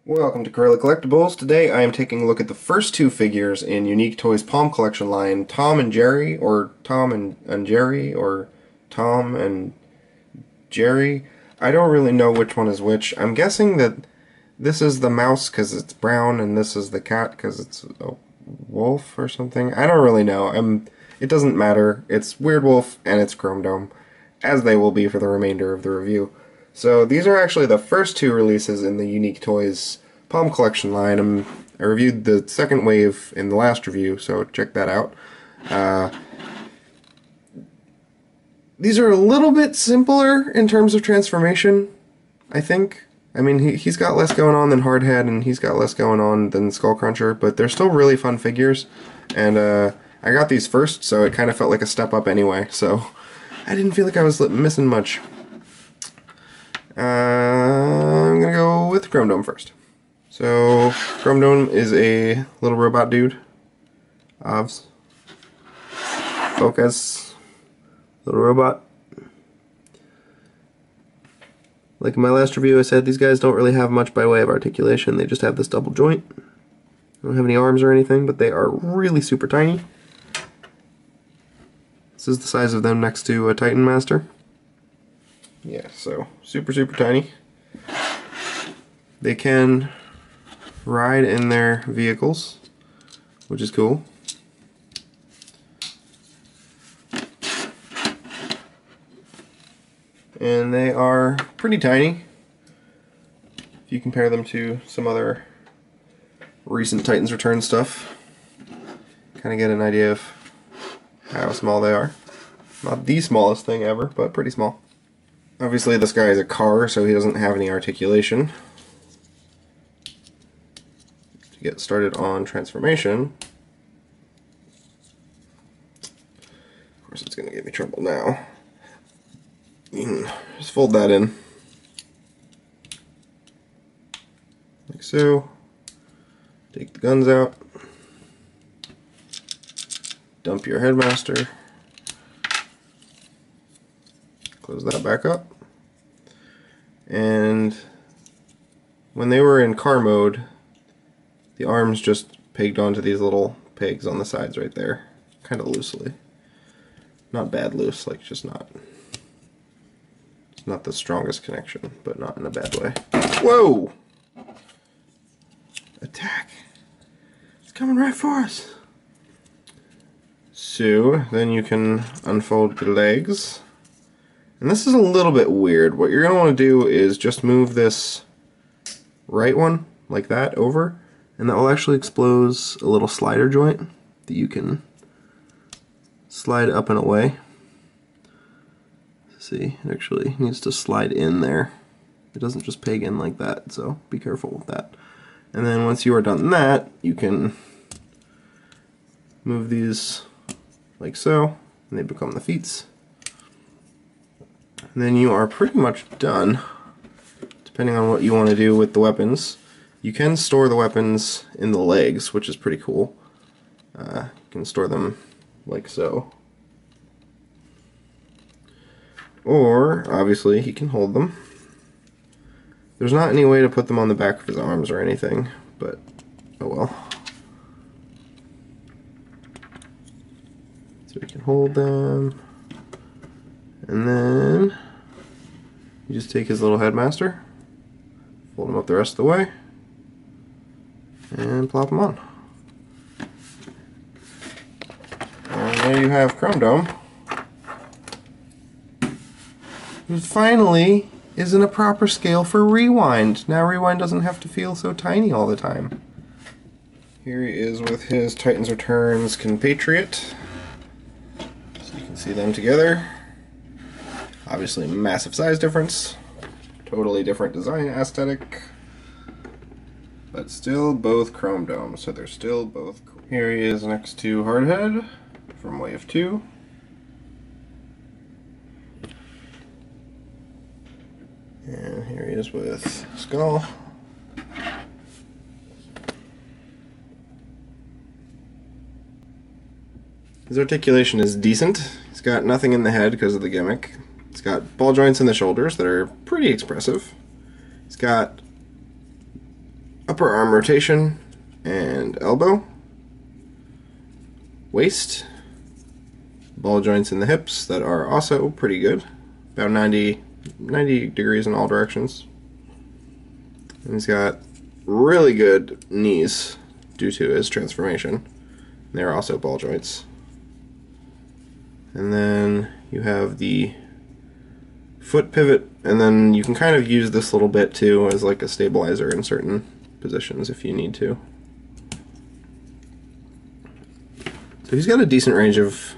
Welcome to Gorilla Collectibles. Today I am taking a look at the first two figures in Unique Toys Palm Collection line, Tom and Jerry, or Tom and Jerry, or Tom and Jerry. I don't really know which one is which. I'm guessing that this is the mouse because it's brown and this is the cat because it's a wolf or something. I don't really know. It doesn't matter. It's Weirdwolf and it's Chrome Dome, as they will be for the remainder of the review. So these are actually the first two releases in the Unique Toys Palm Collection line. I reviewed the second wave in the last review, so check that out. These are a little bit simpler in terms of transformation, I think. I mean, he's got less going on than Hardhead, and he's got less going on than Skullcruncher, but they're still really fun figures, and I got these first, so it kind of felt like a step up anyway, so I didn't feel like I was missing much. I'm gonna go with Chrome Dome first. So, Chrome Dome is a little robot dude. Ovs. Focus. Little robot. Like in my last review, I said these guys don't really have much by way of articulation. They just have this double joint. They don't have any arms or anything, but they are really super tiny. This is the size of them next to a Titan Master. Yeah, so super tiny. They can ride in their vehicles, which is cool. And they are pretty tiny if you compare them to some other recent Titans Return stuff. Kind of get an idea of how small they are. Not the smallest thing ever, but pretty small. Obviously this guy is a car, so he doesn't have any articulation. To get started on transformation, of course it's going to give me trouble now. Just fold that in, like so. Take the guns out. Dump your headmaster. Close that back up. And when they were in car mode, the arms just pegged onto these little pegs on the sides right there, kind of loosely. Not bad loose, like just not. It's not the strongest connection, but not in a bad way. Whoa! Attack! It's coming right for us. So then you can unfold the legs. And this is a little bit weird. What you're going to want to do is just move this right one, like that, over, and that will actually expose a little slider joint that you can slide up and away. See, it actually needs to slide in there. It doesn't just peg in like that, so be careful with that. And then once you are done that, you can move these like so, and they become the feet. And then you are pretty much done, depending on what you want to do with the weapons. You can store the weapons in the legs, which is pretty cool. You can store them like so. Or, obviously, he can hold them. There's not any way to put them on the back of his arms or anything, but oh well. So we can hold them. And then you just take his little headmaster, fold him up the rest of the way, and plop him on. And there you have Chrome Dome. It finally is in a proper scale for Rewind. Now Rewind doesn't have to feel so tiny all the time. Here he is with his Titans Returns compatriot. So you can see them together. Obviously massive size difference, totally different design aesthetic, but still both Chrome Dome, so they're still both cool. Here he is next to Hardhead from Wave 2. And here he is with Skull. His articulation is decent. He's got nothing in the head because of the gimmick. He's got ball joints in the shoulders that are pretty expressive. He's got upper arm rotation and elbow, waist, ball joints in the hips that are also pretty good, about 90 degrees in all directions. And he's got really good knees due to his transformation. They're also ball joints. And then you have the foot pivot, and then you can kind of use this little bit too as like a stabilizer in certain positions if you need to. So he's got a decent range of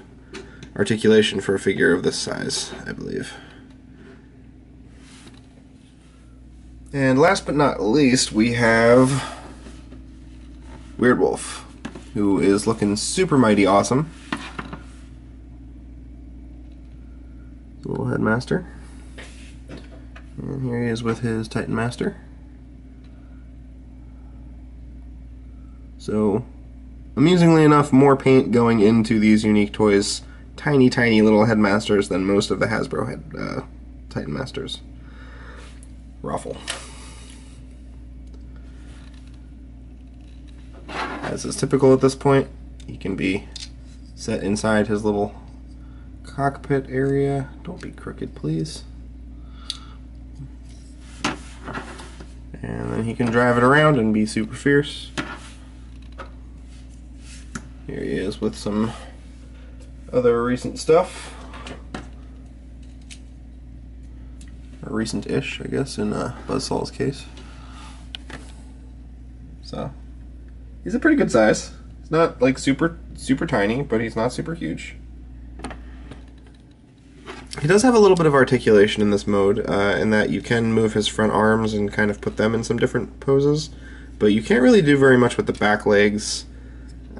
articulation for a figure of this size, I believe. And last but not least, we have Weirdwolf, who is looking super mighty awesome. Little headmaster. And here he is with his Titan Master. So, amusingly enough, more paint going into these Unique Toys tiny little headmasters than most of the Hasbro Titan Masters. Ruffle. As is typical at this point, he can be set inside his little cockpit area. Don't be crooked, please. And then he can drive it around and be super fierce. Here he is with some other recent stuff. Or recent-ish, I guess, in Buzzsaw's case. So, he's a pretty good size. He's not like super tiny, but he's not super huge. He does have a little bit of articulation in this mode, in that you can move his front arms and kind of put them in some different poses, but you can't really do very much with the back legs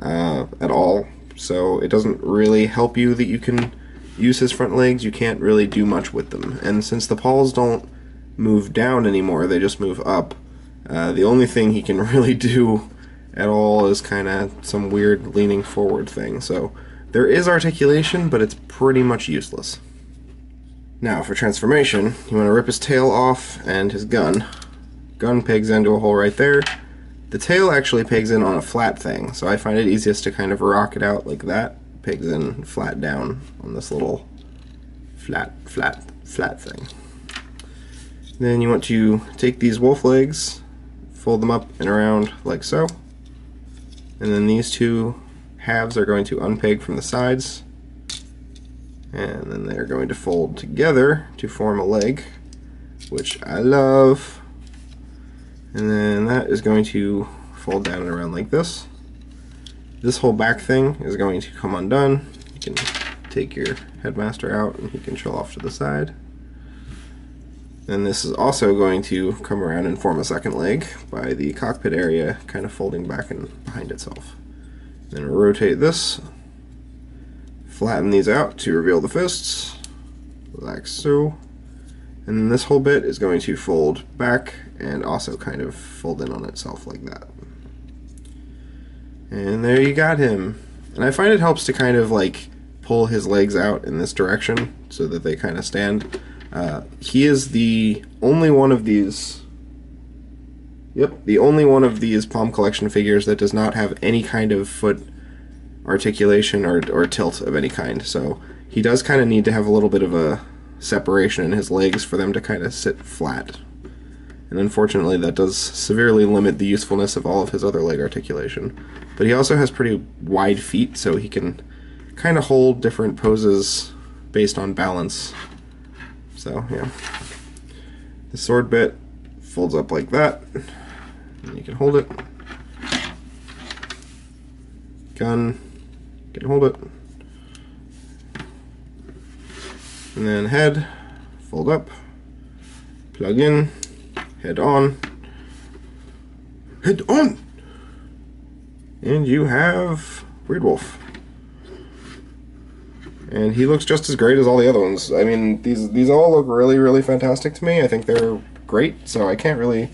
at all, so it doesn't really help you that you can use his front legs. You can't really do much with them, and since the paws don't move down anymore, they just move up, the only thing he can really do at all is kind of some weird leaning forward thing, so there is articulation, but it's pretty much useless. Now, for transformation, you want to rip his tail off and his gun. Gun pegs into a hole right there. The tail actually pegs in on a flat thing, so I find it easiest to kind of rock it out like that. Pegs in flat down on this little flat thing. Then you want to take these wolf legs, fold them up and around like so, and then these two halves are going to unpeg from the sides, and then they're going to fold together to form a leg, which I love. And then that is going to fold down and around like this. This whole back thing is going to come undone. You can take your headmaster out and he can chill off to the side. Then this is also going to come around and form a second leg by the cockpit area kind of folding back and behind itself. Then rotate this, flatten these out to reveal the fists, like so. And then this whole bit is going to fold back and also kind of fold in on itself like that. And there you got him. And I find it helps to kind of like pull his legs out in this direction so that they kind of stand. He is the only one of these, the only one of these Palm Collection figures that does not have any kind of foot articulation or tilt of any kind. So he does kind of need to have a little bit of a separation in his legs for them to kind of sit flat. And unfortunately that does severely limit the usefulness of all of his other leg articulation. But he also has pretty wide feet, so he can kind of hold different poses based on balance. So yeah. The sword bit folds up like that, and you can hold it. Gun, you can hold it. And then head, fold up, plug in, head on, head on! And you have Weirdwolf. And he looks just as great as all the other ones. I mean, these all look really fantastic to me. I think they're great, so I can't really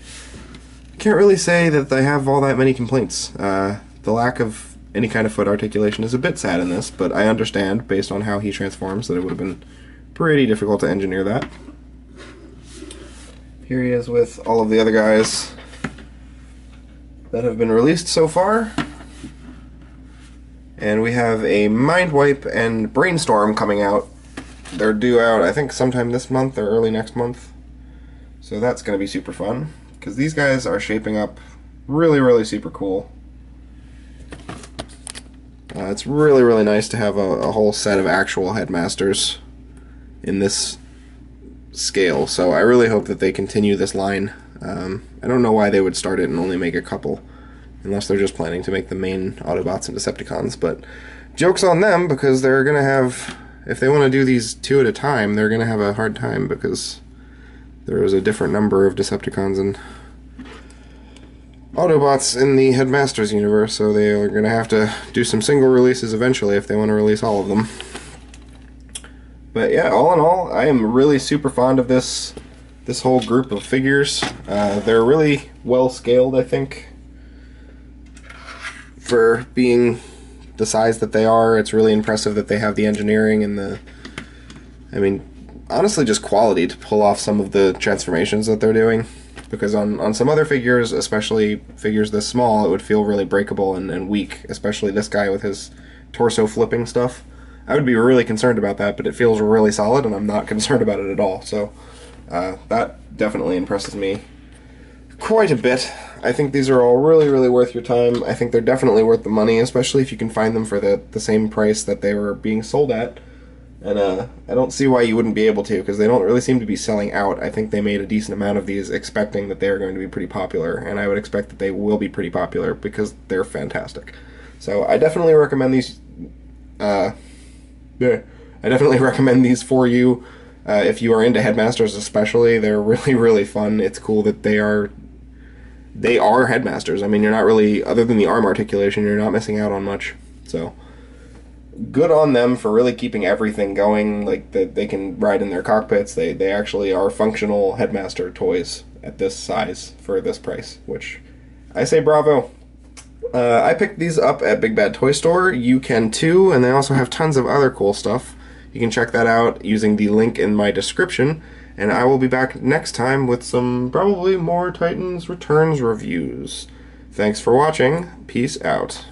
say that they have all that many complaints. The lack of any kind of foot articulation is a bit sad in this, but I understand, based on how he transforms, that it would have been pretty difficult to engineer that. Here he is with all of the other guys. that have been released so far. And we have a Mind Wipe and Brainstorm coming out. They're due out, I think, sometime this month or early next month. So that's going to be super fun, because these guys are shaping up really, really super cool. It's really, really nice to have a whole set of actual headmasters in this scale, so I really hope that they continue this line. I don't know why they would start it and only make a couple, unless they're just planning to make the main Autobots and Decepticons, but joke's on them, because they're going to have, if they want to do these 2 at a time, they're going to have a hard time, because there is a different number of Decepticons and Autobots in the Headmasters universe, so they are going to have to do some single releases eventually if they want to release all of them. But yeah, all in all, I am really super fond of this whole group of figures. They're really well scaled, I think. For being the size that they are, it's really impressive that they have the engineering and the, I mean, honestly just quality to pull off some of the transformations that they're doing. Because on some other figures, especially figures this small, it would feel really breakable and weak, especially this guy with his torso flipping stuff. I would be really concerned about that, but it feels really solid and I'm not concerned about it at all. So that definitely impresses me quite a bit. I think these are all really, really worth your time. I think they're definitely worth the money, especially if you can find them for the same price that they were being sold at. And I don't see why you wouldn't be able to, because they don't really seem to be selling out. I think they made a decent amount of these expecting that they are going to be pretty popular, and I would expect that they will be pretty popular because they're fantastic. So I definitely recommend these. I definitely recommend these for you if you are into Headmasters, especially. They're really, really fun. It's cool that they are Headmasters. I mean, you're not really, other than the arm articulation, you're not missing out on much. So good on them for really keeping everything going. Like they can ride in their cockpits. They actually are functional Headmaster toys at this size for this price, which I say bravo. I picked these up at Big Bad Toy Store. You can too, and they also have tons of other cool stuff. You can check that out using the link in my description, and I will be back next time with some probably more Titans Returns reviews. Thanks for watching. Peace out.